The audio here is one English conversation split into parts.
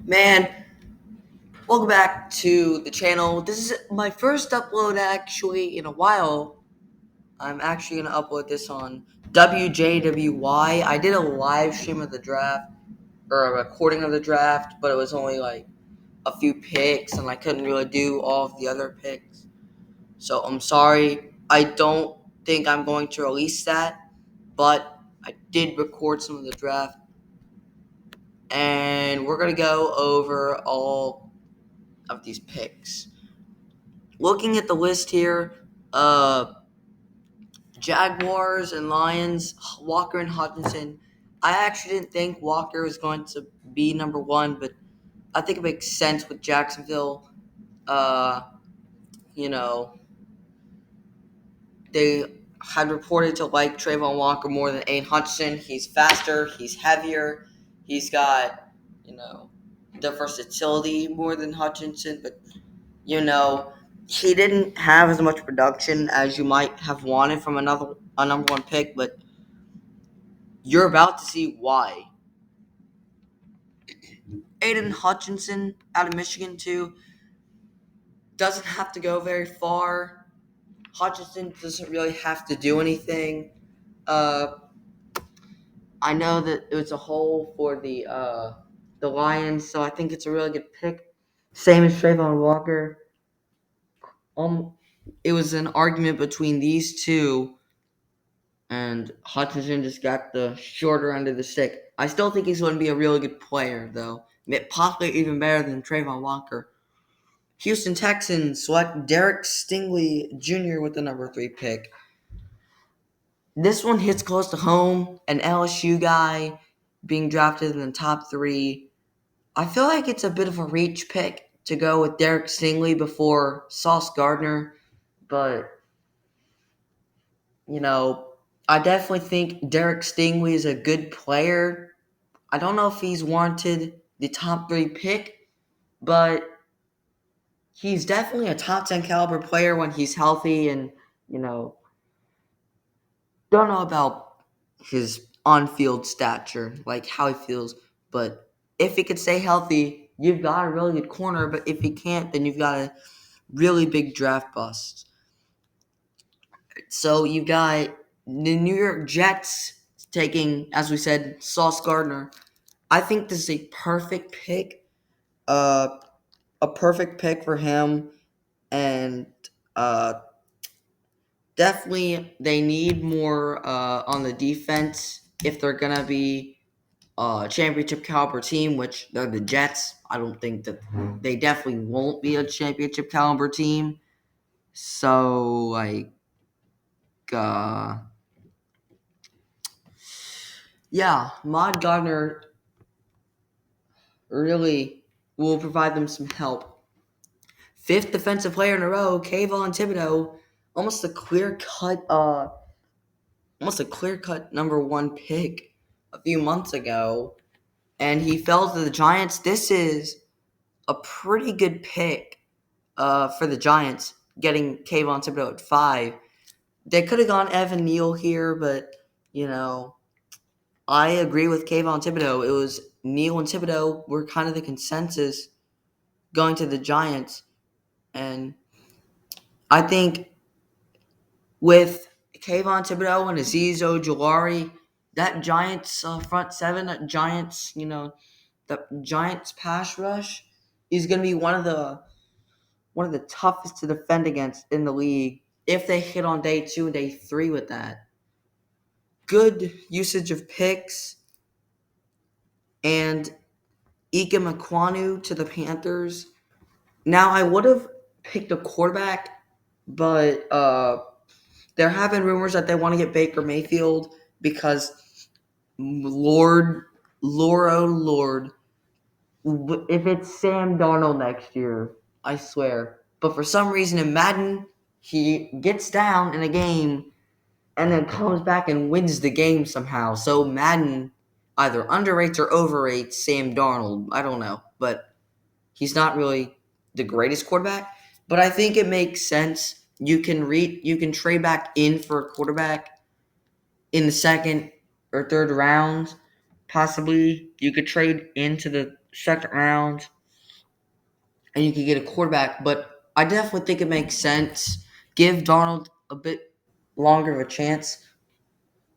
Man, welcome back to the channel. This is my first upload actually in a while. I'm actually going to upload this on WJWY. I did a live stream of the draft, or a recording of the draft, but it was only like a few picks, and I couldn't really do all of the other picks. So I'm sorry. I don't think I'm going to release that, but I did record some of the draft, and we're going to go over all of these picks. Looking at the list here, uh, Jaguars and Lions, Walker and Hutchinson. I actually didn't think Walker was going to be number one, but I think it makes sense with Jacksonville. Uh, you know, they had reported to like Trayvon Walker more than Aiden Hutchinson. He's faster, he's heavier, he's got, the versatility more than Hutchinson, but he didn't have as much production as you might have wanted from a number one pick, but you're about to see why. Aiden Hutchinson out of Michigan too doesn't have to go very far. Hutchinson doesn't really have to do anything. Uh, I know that it was a hole for the Lions, so I think it's a really good pick. Same as Trayvon Walker. Um, it was an argument between these two, and Hutchinson just got the shorter end of the stick. I still think he's going to be a really good player, though. Possibly even better than Trayvon Walker. Houston Texans select Derek Stingley Jr. with the number 3 pick. This one hits close to home. An LSU guy being drafted in the top 3. I feel like it's a bit of a reach pick to go with Derek Stingley before Sauce Gardner, but I definitely think Derek Stingley is a good player. I don't know if he's warranted the top 3 pick, but he's definitely a top 10 caliber player when he's healthy, and, don't know about his on-field stature, like how he feels, but if he could stay healthy, you've got a really good corner, but if he can't, then you've got a really big draft bust. So you got the New York Jets taking, as we said, Sauce Gardner. I think this is a perfect pick. Uh, a perfect pick for him, and definitely they need more on the defense if they're gonna be a championship caliber team, which they're the Jets. I don't think that they definitely won't be a championship caliber team. So uh, yeah, Mod Gardner really will provide them some help. 5th defensive player in a row, Kayvon Thibodeau, almost a clear cut number 1 pick a few months ago, and he fell to the Giants. This is a pretty good pick for the Giants, getting Kayvon Thibodeau at 5. They could have gone Evan Neal here, but I agree with Kayvon Thibodeau. It was Neal and Thibodeau were kind of the consensus going to the Giants, and I think with Kayvon Thibodeau and Azeez Ojulari, that Giants front seven, that Giants, the Giants pass rush is going to be one of the toughest to defend against in the league if they hit on day 2 and day 3 with that. Good usage of picks, and Ike Mekwonu to the Panthers. Now, I would have picked a quarterback, but there have been rumors that they want to get Baker Mayfield because Lord, oh Lord, if it's Sam Darnold next year, I swear. But for some reason in Madden, he gets down in a game and then comes back and wins the game somehow. So Madden either underrates or overrates Sam Darnold. I don't know, but he's not really the greatest quarterback. But I think it makes sense. You can trade back in for a quarterback in the 2nd or 3rd round. Possibly you could trade into the second round, and you could get a quarterback. But I definitely think it makes sense. Give Darnold a bit longer of a chance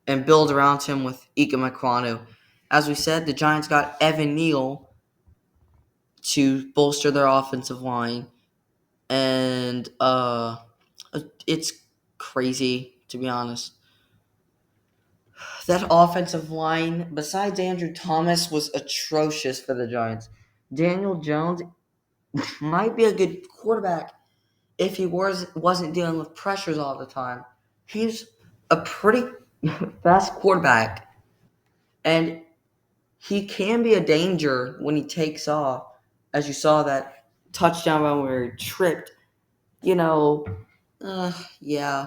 and build around him with Ika Mekwanu. As we said, the Giants got Evan Neal to bolster their offensive line, and it's crazy, to be honest. That offensive line, besides Andrew Thomas, was atrocious for the Giants. Daniel Jones might be a good quarterback if he wasn't dealing with pressures all the time. He's a pretty fast quarterback, and he can be a danger when he takes off, as you saw that touchdown run where he tripped. You know, yeah,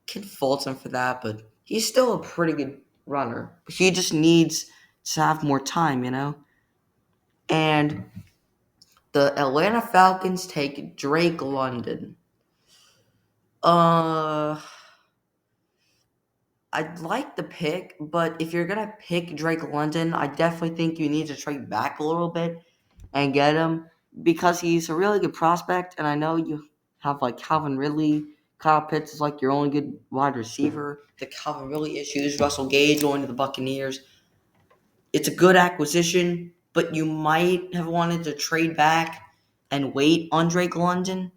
can fault him for that, but he's still a pretty good runner. He just needs to have more time, And the Atlanta Falcons take Drake London. Uh, I'd like the pick, but if you're gonna pick Drake London, I definitely think you need to trade back a little bit and get him because he's a really good prospect, and I know you have like Calvin Ridley. Kyle Pitts is like your only good wide receiver. The Calvin Ridley issues, Russell Gage going to the Buccaneers. It's a good acquisition, but you might have wanted to trade back and wait on Drake London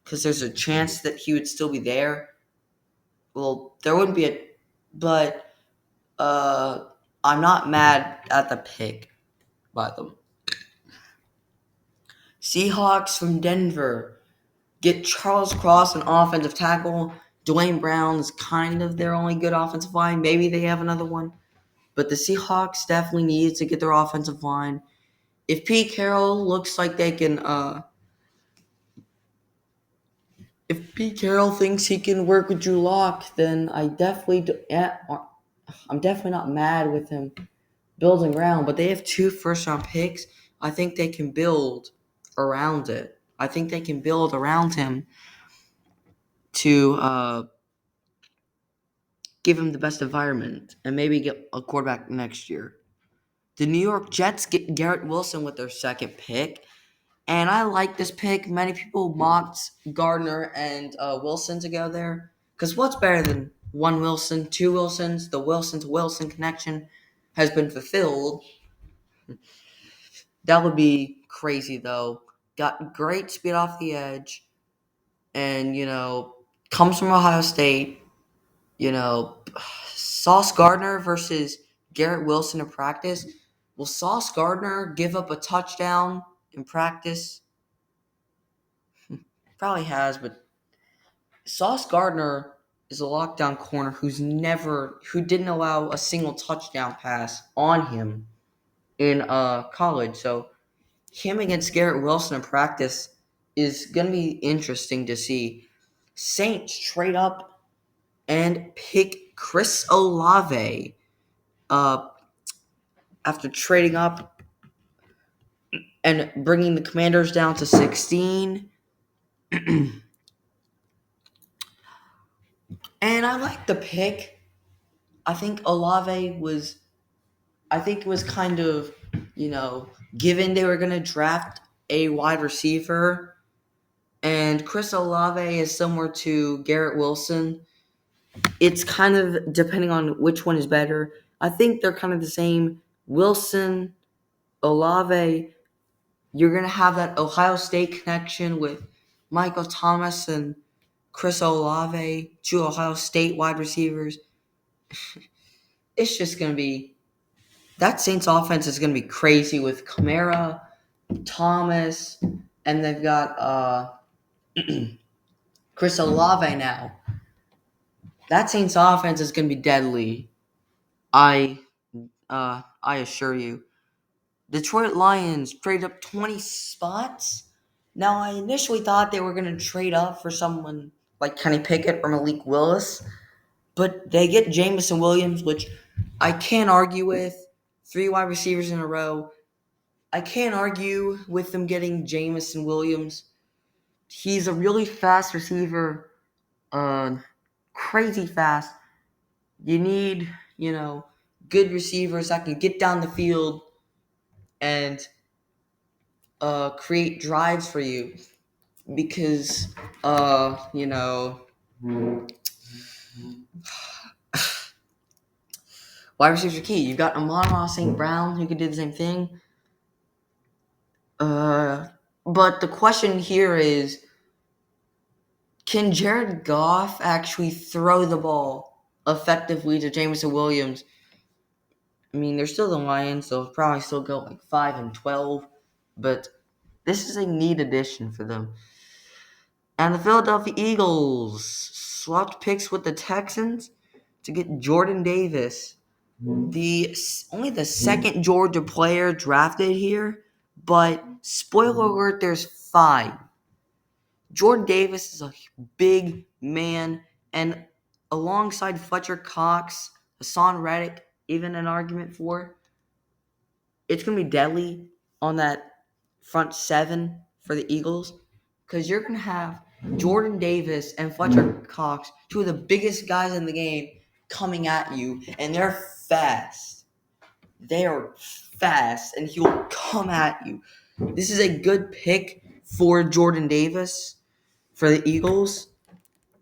because there's a chance that he would still be there. Well, there wouldn't be but I'm not mad at the pick by them. Seahawks from Denver get Charles Cross, an offensive tackle. Dwayne Brown is kind of their only good offensive line. Maybe they have another one. But the Seahawks definitely need to get their offensive line. If Pete Carroll looks like they can, if Pete Carroll thinks he can work with Drew Lock, then I'm definitely not mad with him building around. But they have 2 first-round picks. I think they can build around it. I think they can build around him to give him the best environment and maybe get a quarterback next year. The New York Jets get Garrett Wilson with their second pick. And I like this pick. Many people mocked Gardner and Wilson to go there. Because what's better than one Wilson, 2 Wilsons? The Wilson to Wilson connection has been fulfilled. That would be crazy, though. Got great speed off the edge. And, comes from Ohio State. Sauce Gardner versus Garrett Wilson in practice. Will Sauce Gardner give up a touchdown in practice? Probably has, but Sauce Gardner is a lockdown corner who didn't allow a single touchdown pass on him in college. So him against Garrett Wilson in practice is going to be interesting to see. Saints trade up and pick Chris Olave after trading up and bringing the Commanders down to 16. And I like the pick. I think Olave was it was kind of, given they were going to draft a wide receiver, and Chris Olave is similar to Garrett Wilson. It's kind of depending on which one is better. I think they're kind of the same. Wilson, Olave, you're going to have that Ohio State connection with Michael Thomas and Chris Olave, 2 Ohio State wide receivers. It's just going to be that Saints offense is going to be crazy with Kamara, Thomas, and they've got Chris Olave now. That Saints offense is going to be deadly. I assure you. Detroit Lions traded up 20 spots. Now, I initially thought they were going to trade up for someone like Kenny Pickett or Malik Willis, but they get Jamison Williams, which I can't argue with. 3 wide receivers in a row. I can't argue with them getting Jamison Williams. He's a really fast receiver, crazy fast. You need, good receivers that can get down the field and create drives for you because you know, wide receivers are key. You've got Amon-Ra St. Brown who can do the same thing. Uh, but the question here is, can Jared Goff actually throw the ball effectively to Jameson Williams? I mean, they're still the Lions, so they'll probably still go like 5-12, but this is a neat addition for them. And the Philadelphia Eagles swapped picks with the Texans to get Jordan Davis, the only the second Georgia player drafted here. But spoiler alert, there's 5. Jordan Davis is a big man, and alongside Fletcher Cox, Hassan Reddick, even an argument for, it's going to be deadly on that front 7 for the Eagles because you're going to have Jordan Davis and Fletcher Cox, 2 of the biggest guys in the game, coming at you, and they're fast. They are fast, and he'll come at you. This is a good pick for Jordan Davis for the Eagles,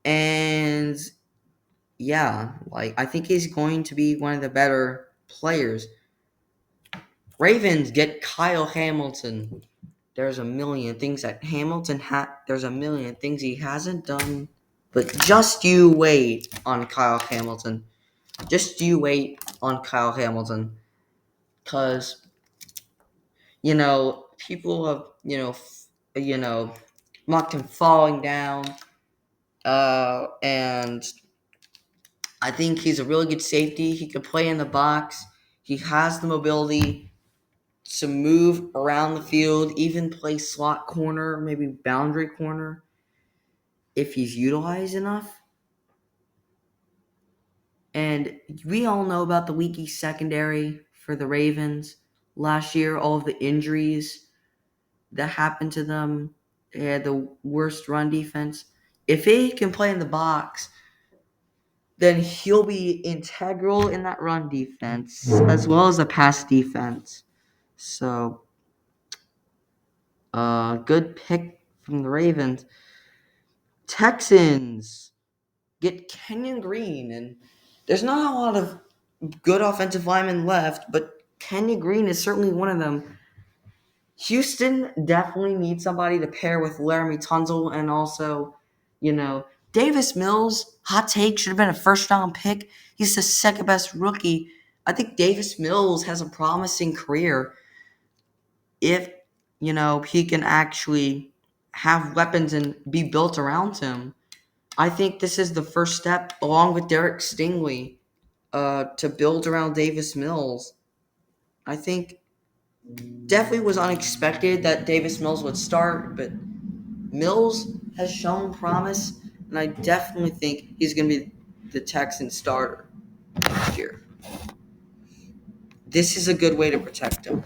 and yeah, like I think he's going to be one of the better players. Ravens get Kyle Hamilton. There's a million things that there's a million things he hasn't done, but just you wait on Kyle Hamilton. Just you wait on Kyle Hamilton, because people have mocked him falling down, and I think he's a really good safety. He can play in the box. He has the mobility to move around the field, even play slot corner, maybe boundary corner, if he's utilized enough. And we all know about the leaky secondary for the Ravens. Last year, all of the injuries that happened to them. They had the worst run defense. If he can play in the box, then he'll be integral in that run defense as well as the pass defense. So, good pick from the Ravens. Texans get Kenyan Green, and there's not a lot of good offensive linemen left, but Kenyan Green is certainly one of them. Houston definitely needs somebody to pair with Laramie Tunzel, and also, Davis Mills, hot take, should have been a first-round pick. He's the second best rookie. I think Davis Mills has a promising career if, he can actually have weapons and be built around him. I think this is the first step, along with Derek Stingley, to build around Davis Mills. I think definitely was unexpected that Davis Mills would start, but Mills has shown promise, and I definitely think he's going to be the Texan starter next year. This is a good way to protect him.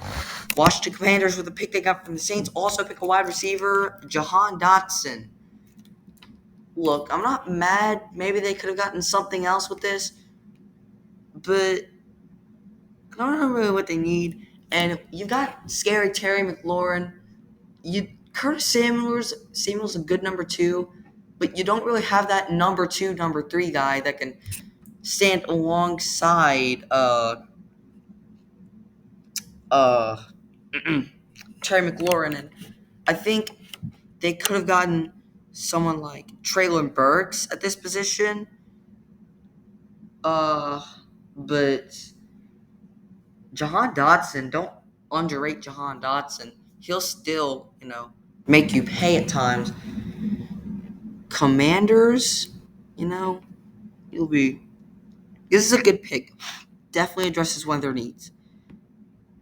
Washington Commanders, with the pick they got from the Saints, also pick a wide receiver, Jahan Dotson. Look, I'm not mad. Maybe they could have gotten something else with this, but I don't know really what they need. And you got scary Terry McLaurin. Curtis Samuel's a good number 2, but you don't really have that number 2, number 3 guy that can stand alongside uh Terry McLaurin. And I think they could have gotten someone like Traylon Burks at this position. But Jahan Dotson, don't underrate Jahan Dotson. He'll still, make you pay at times. Commanders, you'll be. This is a good pick. Definitely addresses one of their needs.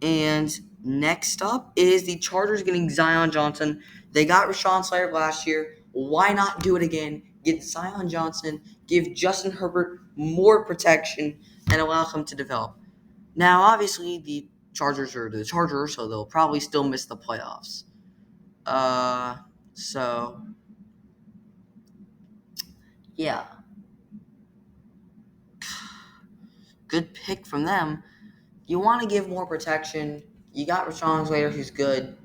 And next up is the Chargers getting Zion Johnson. They got Rashawn Slater last year. Why not do it again? Get Zion Johnson, give Justin Herbert more protection, and allow him to develop. Now, obviously, the Chargers are the Chargers, so they'll probably still miss the playoffs. So, yeah. Good pick from them. You want to give more protection. You got Rashawn Slater, who's good.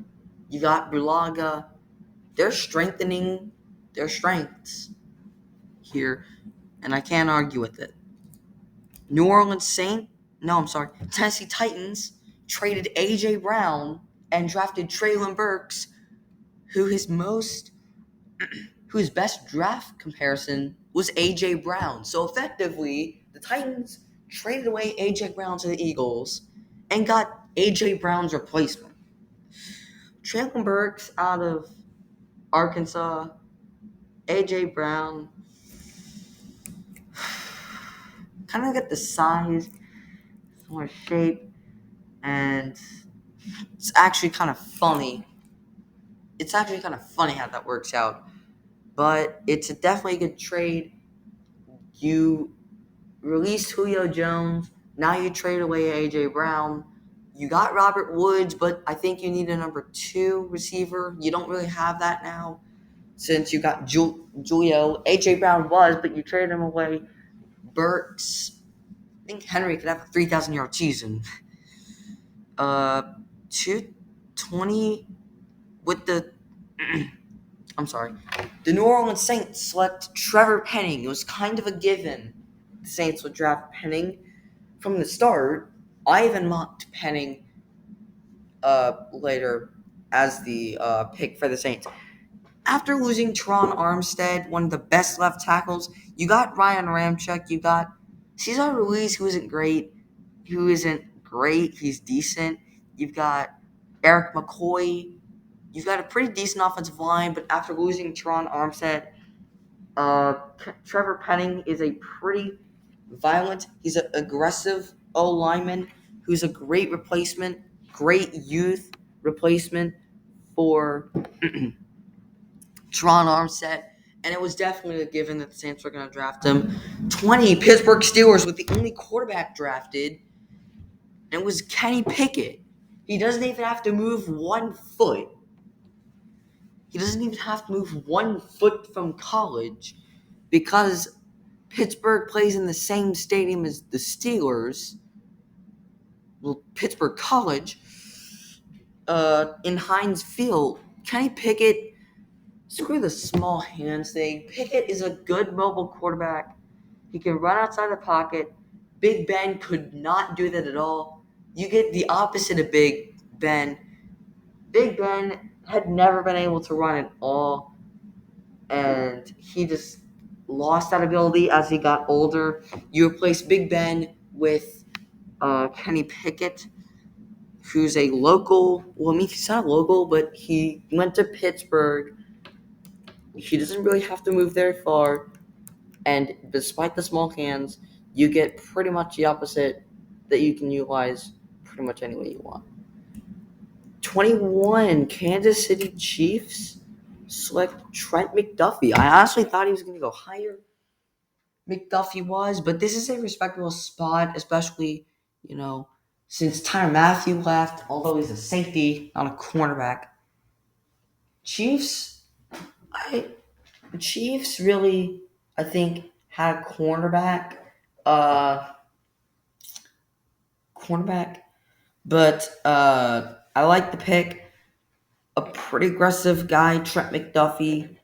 You got Bulaga. They're strengthening their strengths here, and I can't argue with it. New Orleans Saint, no, I'm sorry, Tennessee Titans traded A.J. Brown and drafted Traylon Burks, who whose best draft comparison was A.J. Brown. So effectively, the Titans traded away A.J. Brown to the Eagles and got A.J. Brown's replacement. Traylon Burks out of Arkansas, A.J. Brown, kind of get the size, more shape, and it's actually kind of funny. It's actually kind of funny how that works out. But it's definitely a good trade. You released Julio Jones. Now you trade away A.J. Brown. You got Robert Woods, but I think you need a number 2 receiver. You don't really have that now since you got Julio. A.J. Brown was, but you traded him away. Burks. I think Henry could have a 3,000-yard season. 220 with the I'm sorry. The New Orleans Saints select Trevor Penning. It was kind of a given. The Saints would draft Penning from the start. I even mocked Penning later as the pick for the Saints. After losing Teron Armstead, one of the best left tackles, you got Ryan Ramczyk. You got Cesar Ruiz, who isn't great. He's decent. You've got Eric McCoy. You've got a pretty decent offensive line, but after losing Teron Armstead, Trevor Penning is a pretty violent. He's an aggressive O lineman who's a great replacement, great youth replacement for Teron Armstead. And it was definitely a given that the Saints were going to draft him. 20 Pittsburgh Steelers with the only quarterback drafted, and it was Kenny Pickett. He doesn't even have to move 1 foot. He doesn't even have to move 1 foot from college because Pittsburgh plays in the same stadium as the Steelers. Well, Pittsburgh College, in Heinz Field. Kenny Pickett, screw the small hands thing. Pickett is a good mobile quarterback. He can run outside the pocket. Big Ben could not do that at all. You get the opposite of Big Ben. Big Ben had never been able to run at all, and he just lost that ability as he got older. You replace Big Ben with Kenny Pickett, who's a local. Well, I mean, he's not local, but he went to Pittsburgh. He doesn't really have to move very far, and despite the small hands, you get pretty much the opposite that you can utilize pretty much any way you want. 21 Kansas City Chiefs select Trent McDuffie. I honestly thought he was going to go higher. McDuffie was, but this is a respectable spot, especially, since Tyrann Mathieu left, although he's a safety, not a cornerback. Chiefs really, I think, had a cornerback, but I like the pick. A pretty aggressive guy, Trent McDuffie.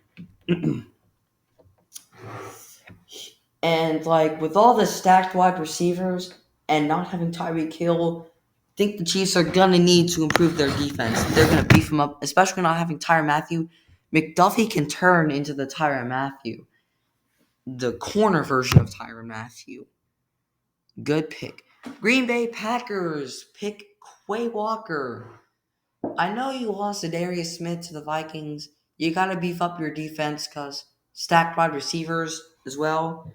And, with all the stacked wide receivers and not having Tyreek Hill, I think the Chiefs are going to need to improve their defense. They're going to beef them up, especially not having Tyrann Mathieu. McDuffie can turn into the Tyrann Mathieu, the corner version of Tyrann Mathieu. Good pick. Green Bay Packers pick Quay Walker. I know you lost to Darius Smith to the Vikings. You got to beef up your defense because stacked wide receivers as well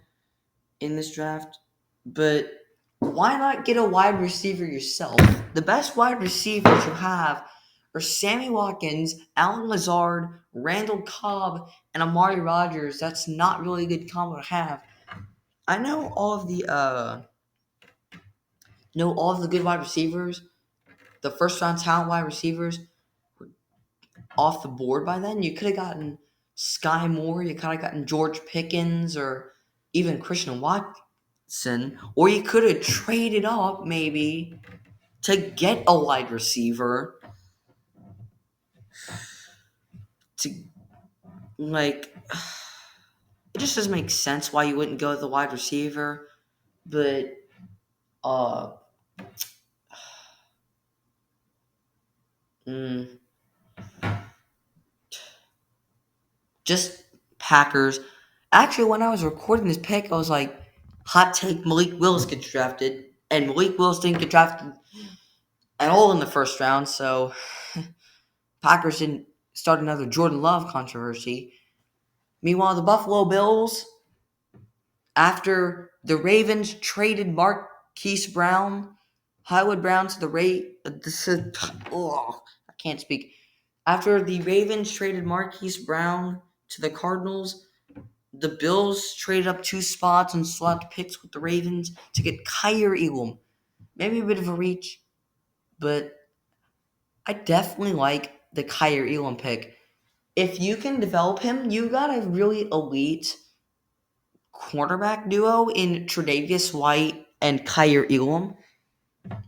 in this draft. But why not get a wide receiver yourself? The best wide receivers you have are Sammy Watkins, Alan Lazard, Randall Cobb, and Amari Rodgers. That's not really a good combo to have. I know all of the good wide receivers, the first round talent wide receivers were off the board by then. You could have gotten Sky Moore, you could have gotten George Pickens, or even Christian Watson, or you could have traded up maybe to get a wide receiver, to like, it just doesn't make sense why you wouldn't go with the wide receiver. But uh, mm, just Packers. Actually, when I was recording this pick, I was like, hot take: Malik Willis gets drafted, and Malik Willis didn't get drafted at all in the first round. So Packers didn't start another Jordan Love controversy. Meanwhile, the Buffalo Bills, after the Ravens traded Marquise Brown, Hollywood Brown to the I can't speak. After the Ravens traded Marquise Brown to the Cardinals, the Bills traded up 2 spots and swapped picks with the Ravens to get Kyer Elam. Maybe a bit of a reach, but I definitely like the Kyer Elam pick. If you can develop him, you got a really elite cornerback duo in Tre'Davious White and Kyer Elam. And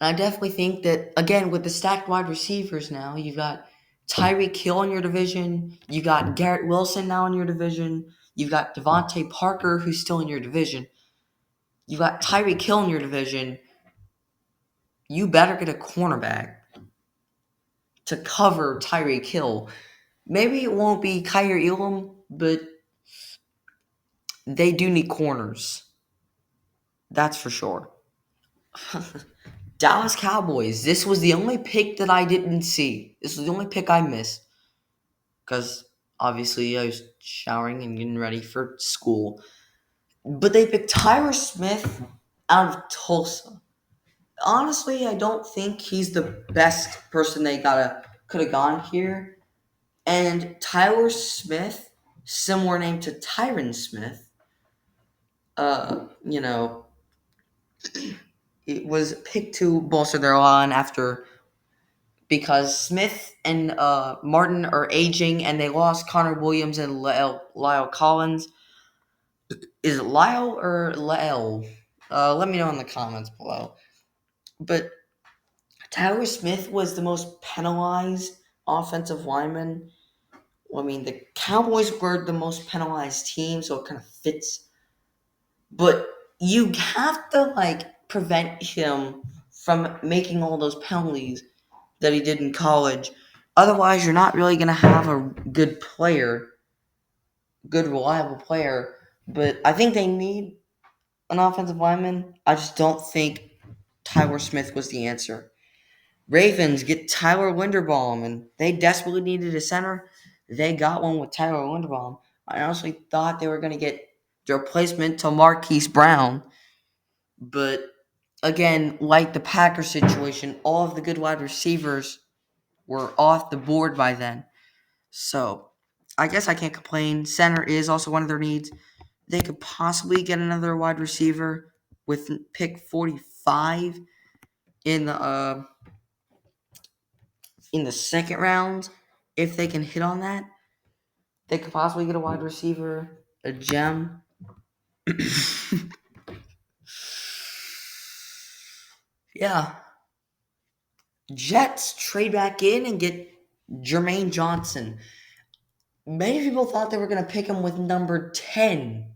I definitely think that, again, with the stacked wide receivers now, you've got Tyreek Hill in your division. You got Garrett Wilson now in your division. You've got Devontae Parker, who's still in your division. You've got Tyreek Hill in your division. You better get a cornerback to cover Tyreek Hill. Maybe it won't be Kyer Elam, but they do need corners. That's for sure. Dallas Cowboys. This was the only pick that I didn't see. This was the only pick I missed. Because obviously I was showering and getting ready for school. But they picked Tyler Smith out of Tulsa. Honestly, I don't think he's the best person they could have gone here. And Tyler Smith, similar name to Tyron Smith, you know, it was picked to bolster their line after because Smith and Martin are aging and they lost Connor Williams and Lyle Collins. Is it Lyle or Lyle? Let me know in the comments below. But Tyler Smith was the most penalized offensive lineman. Well, I mean, the Cowboys were the most penalized team, so it kind of fits. But you have to, prevent him from making all those penalties that he did in college. Otherwise, you're not really going to have a good player, good, reliable player. But I think they need an offensive lineman. I just don't think Tyler Smith was the answer. Ravens get Tyler Linderbaum, and they desperately needed a center. They got one with Tyler Linderbaum. I honestly thought they were going to get the replacement to Marquise Brown. But again, like the Packers situation, all of the good wide receivers were off the board by then. So I guess I can't complain. Center is also one of their needs. They could possibly get another wide receiver with pick 45 in the second round. If they can hit on that, they could possibly get a wide receiver, a gem. Yeah. Jets trade back in and get Jermaine Johnson. Many people thought they were going to pick him with number 10.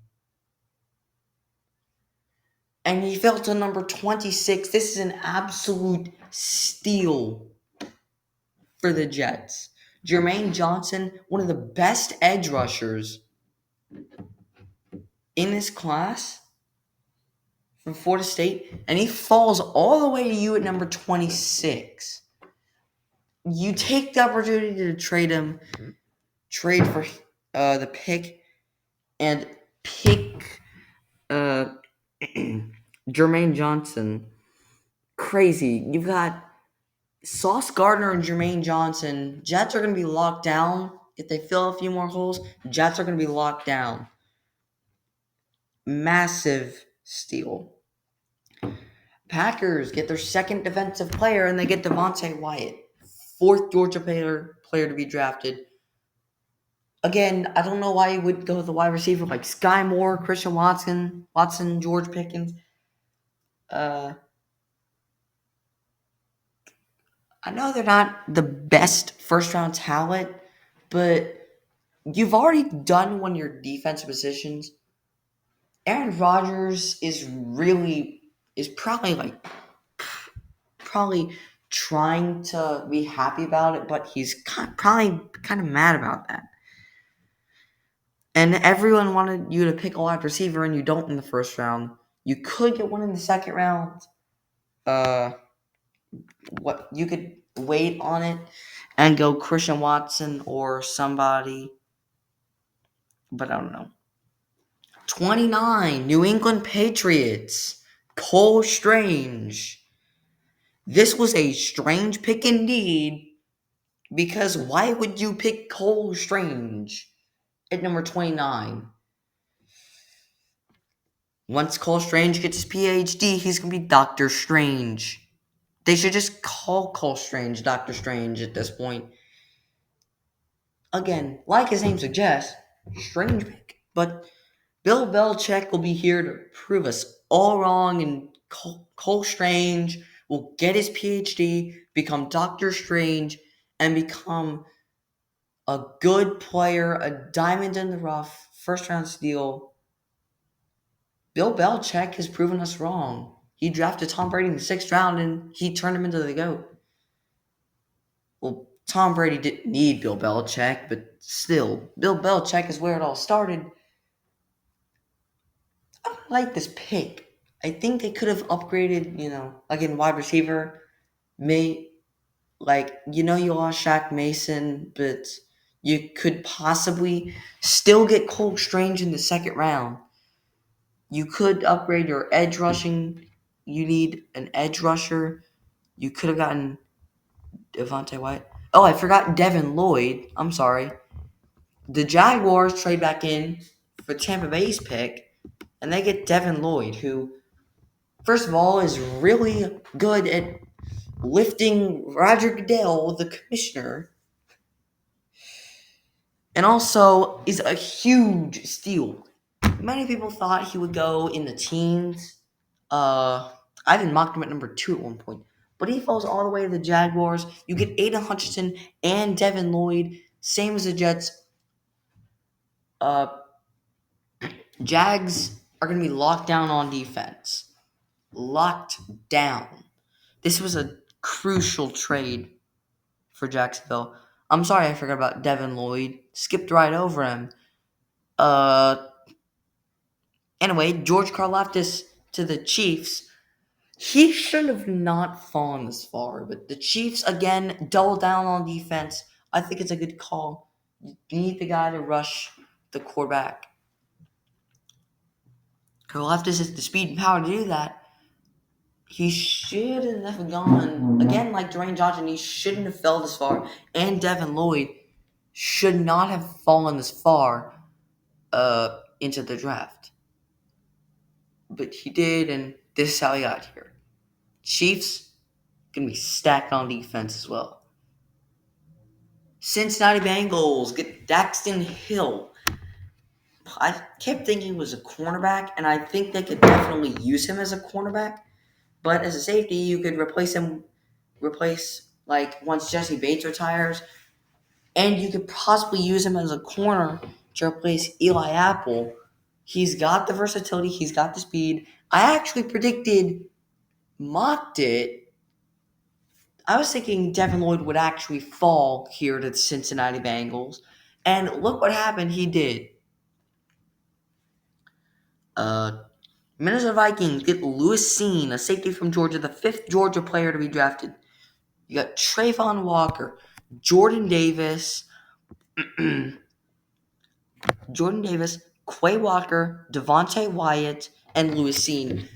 And he fell to number 26. This is an absolute steal for the Jets. Jermaine Johnson, one of the best edge rushers in this class from Florida State, and he falls all the way to you at number 26. You take the opportunity to trade him, trade for the pick, and pick Jermaine Johnson. Crazy. You've got Sauce Gardner and Jermaine Johnson. Jets are going to be locked down. If they fill a few more holes, Jets are going to be locked down. Massive steal. Packers get their second defensive player, and they get Devontae Wyatt, fourth Georgia player to be drafted. Again, I don't know why you would go with a wide receiver like Sky Moore, Christian Watson, George Pickens. Uh, I know they're not the best first round talent, but you've already done one of your defensive positions. Aaron Rodgers is probably trying to be happy about it, but he's probably kind of mad about that. And everyone wanted you to pick a wide receiver, and you don't in the first round. You could get one in the second round. Uh, what you could wait on it and go Christian Watson or somebody, but I don't know. 29, New England Patriots, Cole Strange. This was a strange pick indeed, because why would you pick Cole Strange at number 29? Once Cole Strange gets his PhD, he's going to be Doctor Strange. They should just call Cole Strange Doctor Strange at this point. Again, like his name suggests, strange pick. But Bill Belichick will be here to prove us all wrong, and Cole Strange will get his PhD, become Doctor Strange, and become a good player, a diamond in the rough, first round steal. Bill Belichick has proven us wrong. He drafted Tom Brady in the 6th round, and he turned him into the GOAT. Well, Tom Brady didn't need Bill Belichick, but still, Bill Belichick is where it all started. I don't like this pick. I think they could have upgraded, like in wide receiver. You lost Shaq Mason, but you could possibly still get Cole Strange in the second round. You could upgrade your edge rushing. You need an edge rusher. You could have gotten Devontae White. Oh, I forgot Devin Lloyd. I'm sorry. The Jaguars trade back in for Tampa Bay's pick, and they get Devin Lloyd, who, first of all, is really good at lifting Roger Goodell, the commissioner, and also is a huge steal. Many people thought he would go in the teens. I even mocked him at number 2 at one point. But he falls all the way to the Jaguars. You get Aiden Hutchinson and Devin Lloyd, same as the Jets. Uh, Jags are going to be locked down on defense. Locked down. This was a crucial trade for Jacksonville. I'm sorry I forgot about Devin Lloyd. Skipped right over him. Anyway, George Karlaftis to the Chiefs. He should have not fallen this far, but the Chiefs, again, double down on defense. I think it's a good call. You need the guy to rush the quarterback. Karlaftis has the speed and power to do that. He shouldn't have gone, again, like Dwayne Johnson, he shouldn't have fell this far. And Devin Lloyd should not have fallen this far into the draft. But he did, and this is how he got here. Chiefs going to be stacked on defense as well. Cincinnati Bengals get Daxton Hill. I kept thinking he was a cornerback, and I think they could definitely use him as a cornerback. But as a safety, you could replace once Jesse Bates retires, and you could possibly use him as a corner to replace Eli Apple. He's got the versatility. He's got the speed. I actually mocked it. I was thinking Devin Lloyd would actually fall here to the Cincinnati Bengals. And look what happened. He did. Minnesota Vikings get Lewis Seen, a safety from Georgia, the 5th Georgia player to be drafted. You got Trayvon Walker, Jordan Davis, Quay Walker, Devontae Wyatt, and Lewis Seen.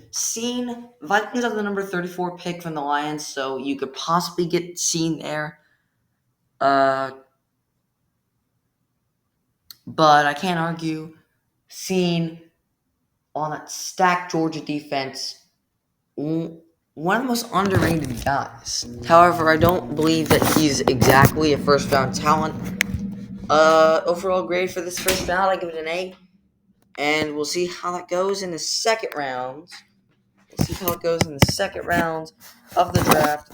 Vikings have the number 34 pick from the Lions, so you could possibly get Seen there. But I can't argue. Seen on that stacked Georgia defense, one of the most underrated guys. However, I don't believe that he's exactly a first-round talent. Overall grade for this first round, I give it an A. And we'll see how that goes in the second round. We'll see how it goes in the second round of the draft.